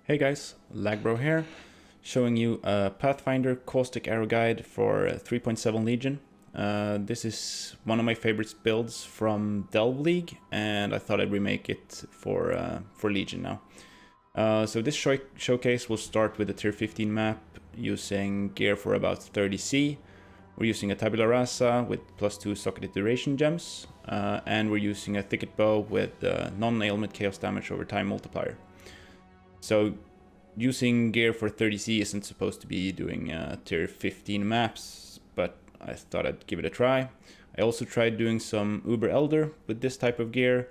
Hey guys, Lagbro here, showing you a Pathfinder Caustic Arrow Guide for 3.7 Legion. This is one of my favorite builds from Delve League, and I thought I'd remake it for Legion now. So this showcase will start with a tier 15 map using gear for about 30C. We're using a tabula rasa with +2 socketed duration gems, and we're using a thicket bow with non-ailment chaos damage over time multiplier. So using gear for 30C isn't supposed to be doing tier 15 maps, but I thought I'd give it a try. I also tried doing some Uber Elder with this type of gear,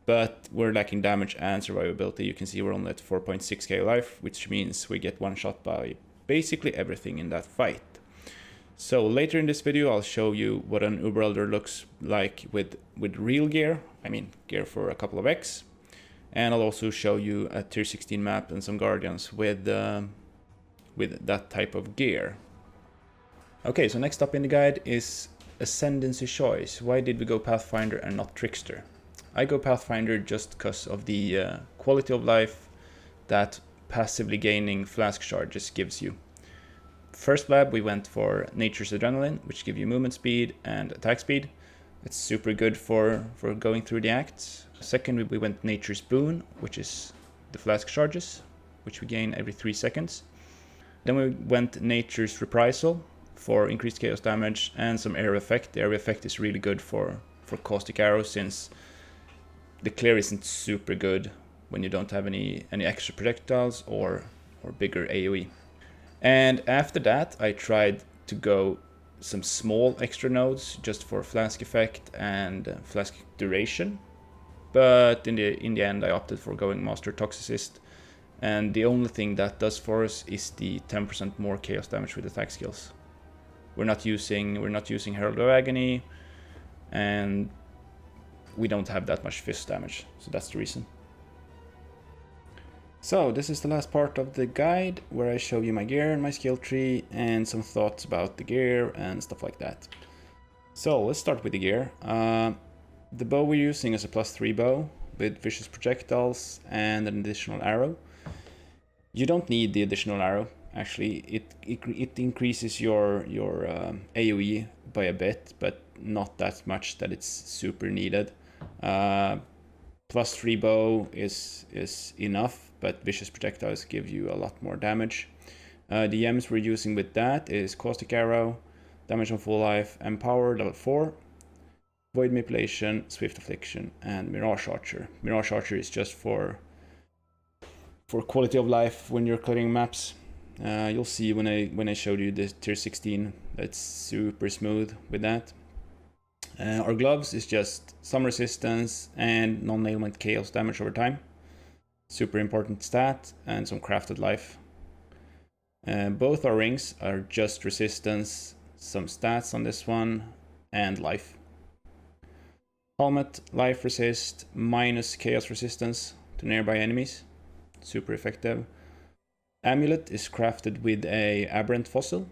but we're lacking damage and survivability. You can see we're only at 4.6k life, which means we get one shot by basically everything in that fight. So later in this video I'll show you what an Uber Elder looks like with real gear, I mean gear for a couple of X. And I'll also show you a tier 16 map and some guardians with that type of gear. Okay, so next up in the guide is Ascendancy choice. Why did we go Pathfinder and not Trickster? I go Pathfinder just because of the quality of life that passively gaining flask charges gives you. First lab we went for Nature's Adrenaline, which give you movement speed and attack speed. It's super good for going through the acts. Second, we went Nature's Boon, which is the flask charges, which we gain every 3 seconds. Then we went Nature's Reprisal for increased chaos damage and some area effect. The area effect is really good for Caustic Arrow, since the clear isn't super good when you don't have any extra projectiles or bigger AoE. And after that, I tried to go some small extra nodes just for flask effect and flask duration. But in the end I opted for going Master Toxicist, and the only thing that does for us is the 10% more chaos damage with attack skills. We're not using Herald of Agony, and we don't have that much fist damage, so that's the reason. So this is the last part of the guide where I show you my gear and my skill tree and some thoughts about the gear and stuff like that. So let's start with the gear. The bow we're using is a +3 bow with vicious projectiles and an additional arrow. You don't need the additional arrow, actually. It increases your AoE by a bit, but not that much that it's super needed. +3 bow is enough, but vicious projectiles give you a lot more damage. The gems we're using with that is Caustic Arrow, damage on full life, Empower level 4, Void Manipulation, Swift Affliction, and Mirage Archer. Mirage Archer is just for quality of life when you're clearing maps. You'll see when I showed you the tier 16, that's super smooth with that. Our gloves is just some resistance and non-ailment chaos damage over time. Super important stat, and some crafted life. Both our rings are just resistance, some stats on this one, and life. Helmet, life resist, minus chaos resistance to nearby enemies. Super effective. Amulet is crafted with a aberrant fossil,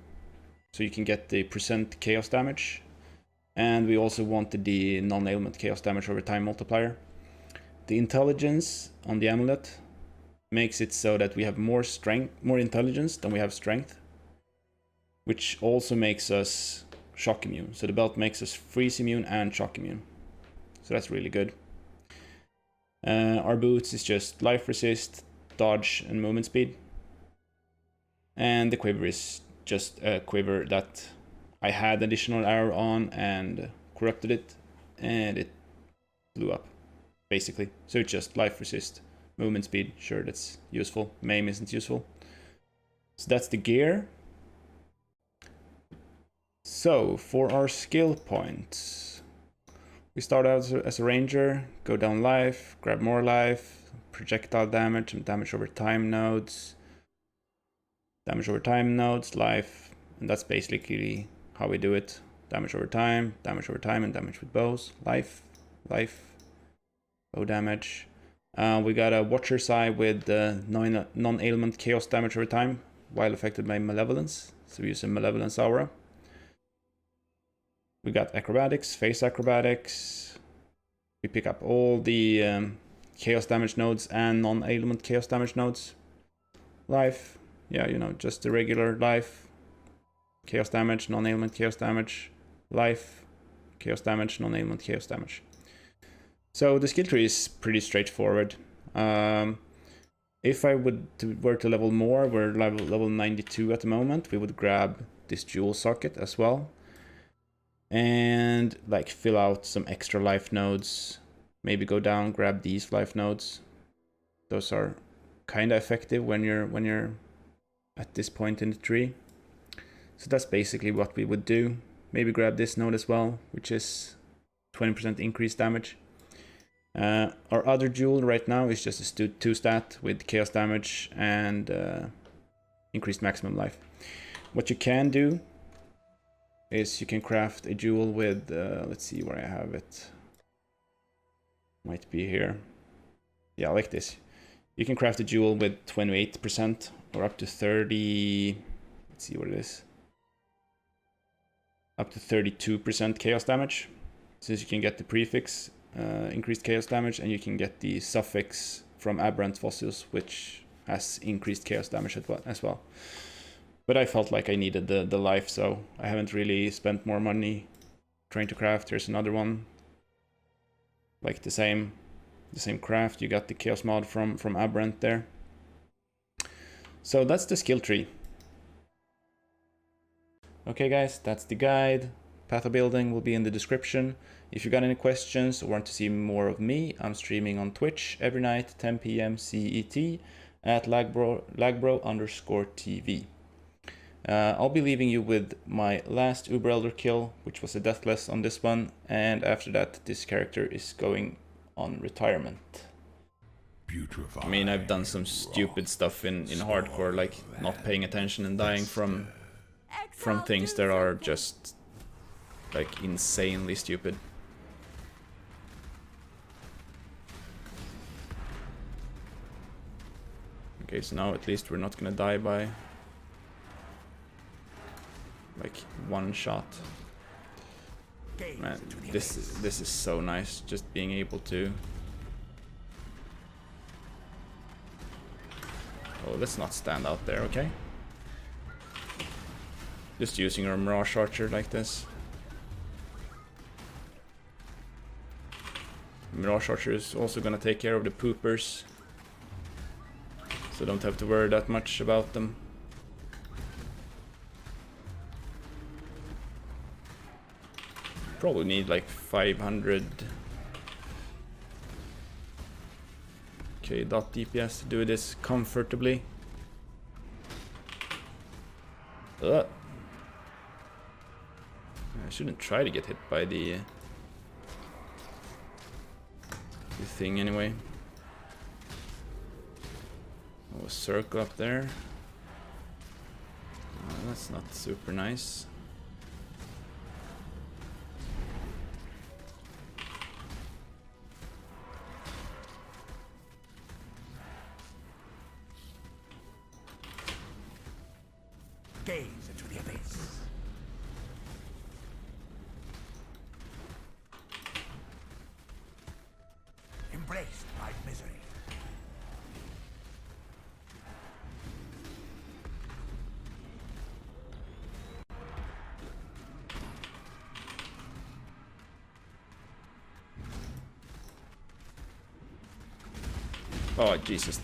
so you can get the % chaos damage. And we also wanted the non-ailment chaos damage over time multiplier. The intelligence on the amulet makes it so that we have more intelligence than we have strength, which also makes us shock immune. So the belt makes us freeze immune and shock immune. So that's really good. Our boots is just life resist, dodge, and movement speed. And the quiver is just a quiver that I had additional arrow on and corrupted it, and it blew up, basically. So it's just life resist, movement speed, sure, that's useful. Maim isn't useful. So that's the gear. So for our skill points, we start out as a ranger, go down life, grab more life, projectile damage, and damage over time nodes. Damage over time nodes, life, and that's basically how we do it. Damage over time, and damage with bows. Life, bow damage. We got a Watcher's Eye with non-ailment chaos damage over time while affected by Malevolence. So we use a Malevolence Aura. We got Acrobatics, Face Acrobatics. We pick up all the chaos damage nodes and non-ailment chaos damage nodes. life. Yeah, you know, just the regular life, chaos damage, non-ailment, chaos damage, life, chaos damage, non-ailment, chaos damage. So the skill tree is pretty straightforward. If I were to level more, we're level 92 at the moment, we would grab this jewel socket as well. And like fill out some extra life nodes. Maybe go down, grab these life nodes. Those are kind of effective when you're at this point in the tree. So that's basically what we would do. Maybe grab this node as well, which is 20% increased damage. Our other jewel right now is just a 2 stat with chaos damage and increased maximum life. What you can do is you can craft a jewel with, let's see where I have it. Might be here. Yeah, like this. You can craft a jewel with 28% or up to 30, let's see what it is. Up to 32% chaos damage. Since you can get the prefix, increased chaos damage, and you can get the suffix from aberrant fossils, which has increased chaos damage as well. But I felt like I needed the life, so I haven't really spent more money trying to craft. Here's another one. Like the same craft. You got the chaos mod from aberrant there. So that's the skill tree. Okay guys, that's the guide. Path of Building will be in the description. If you got any questions or want to see more of me, I'm streaming on Twitch every night, 10 PM CET at lagbro_TV. I'll be leaving you with my last Uber Elder kill, which was a deathless on this one, and after that this character is going on retirement. I mean, I've done some stupid stuff in hardcore, like not paying attention and dying from things that are just like insanely stupid. Okay, so now at least we're not gonna die by like one shot. Man, this is so nice, just being able to... Oh, let's not stand out there, okay? Just using our Mirage Archer like this. Mirage Archer is also gonna take care of the poopers, so don't have to worry that much about them. Probably need like 500 dot DPS to do this comfortably. I shouldn't try to get hit by the thing anyway. Oh, a circle up there. Oh, that's not super nice. Gaze into the abyss. Embraced by misery. Oh Jesus,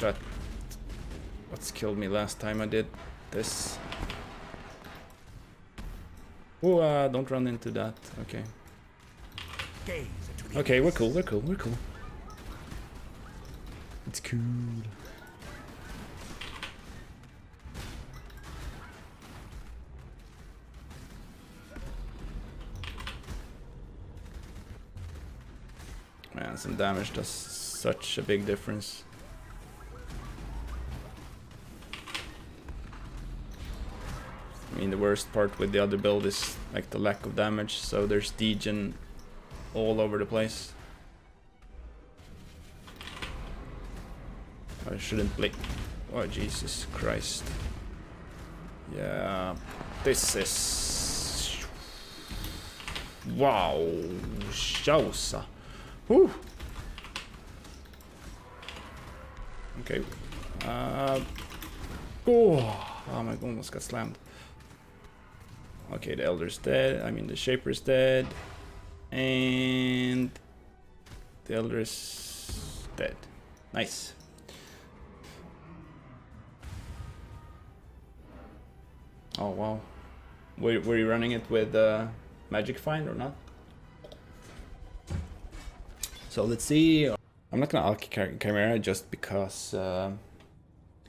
what's killed me last time I did this. Oh, don't run into that. Okay. Okay, we're cool. It's cool. Man, some damage does such a big difference. I mean, the worst part with the other build is like the lack of damage, so there's degen all over the place. I shouldn't blink. Oh, Jesus Christ. Yeah, this is... Wow, Shausa. Whew. Oh my god, almost got slammed. Okay, the Elder's dead. I mean, the Shaper's dead. And the Elder is dead. Nice. Oh wow. Were you running it with Magic Find or not? So let's see. I'm not gonna Alki Chimera just because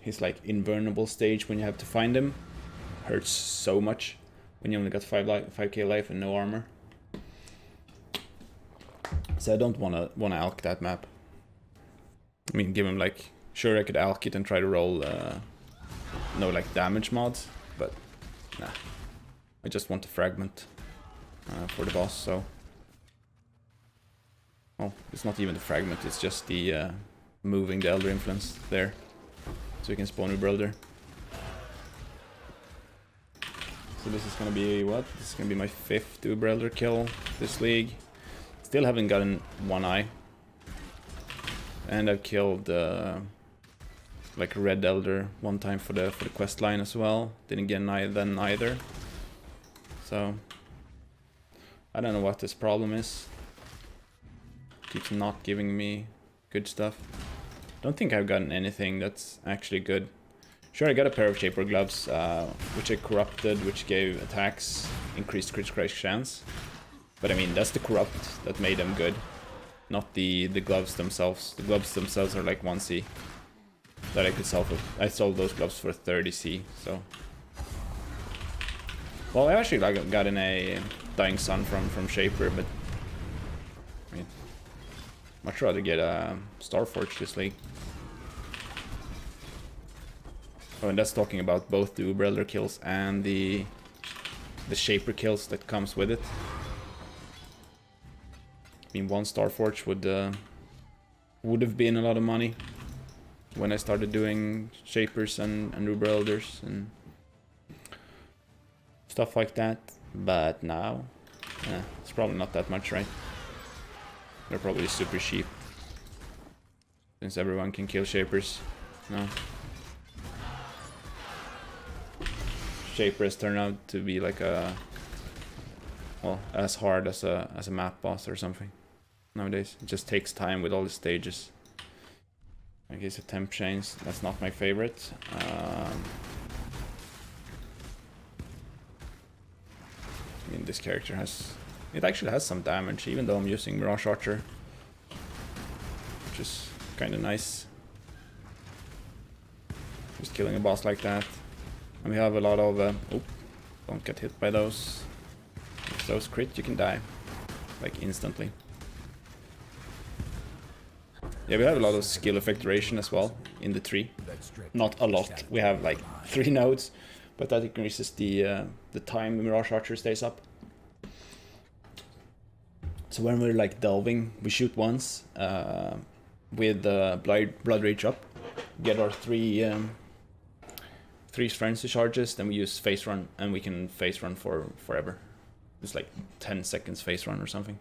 his like invulnerable stage when you have to find him hurts so much when you only got 5k life and no armor. So I don't wanna alk that map. I mean, give him like, sure I could alk it and try to roll no like damage mods, but nah. I just want the fragment for the boss, so. Oh, it's not even the fragment, it's just the moving the Elder Influence there. So we can spawn Uber Elder. So this is gonna be what? This is gonna be my 5th Uber Elder kill this league. Still haven't gotten one eye. And I've killed like a Red Elder one time for the quest line as well. Didn't get an eye then either. So I don't know what this problem is. Keeps not giving me good stuff. Don't think I've gotten anything that's actually good. Sure, I got a pair of Shaper gloves, which I corrupted, which gave attacks increased critical chance. But I mean, that's the corrupt that made them good, not the gloves themselves. The gloves themselves are like 1C that I could sell for. I sold those gloves for 30C, so. Well, I actually got in a Dying Sun from Shaper, but I mean, much rather get a Starforge this league. Oh, and that's talking about both the Uber Elder kills and the Shaper kills that comes with it. I mean, one Starforge would have been a lot of money when I started doing Shapers and Uber Elders and stuff like that, but now it's probably not that much, right? They're probably super cheap since everyone can kill Shapers. No. Shaper has turned out to be like a, well, as hard as a map boss or something nowadays. It just takes time with all the stages. I guess a temp chains, that's not my favorite. I mean, this character it actually has some damage, even though I'm using Mirage Archer, which is kind of nice. Just killing a boss like that. And we have a lot of, oh, don't get hit by those. If those crit, you can die, like instantly. Yeah, we have a lot of skill effect duration as well in the tree. Not a lot. We have like 3 nodes, but that increases the time the Mirage Archer stays up. So when we're like delving, we shoot once with Blood Rage up, get our 3 frenzy charges, then we use phase run, and we can phase run for forever. It's like 10 seconds phase run or something.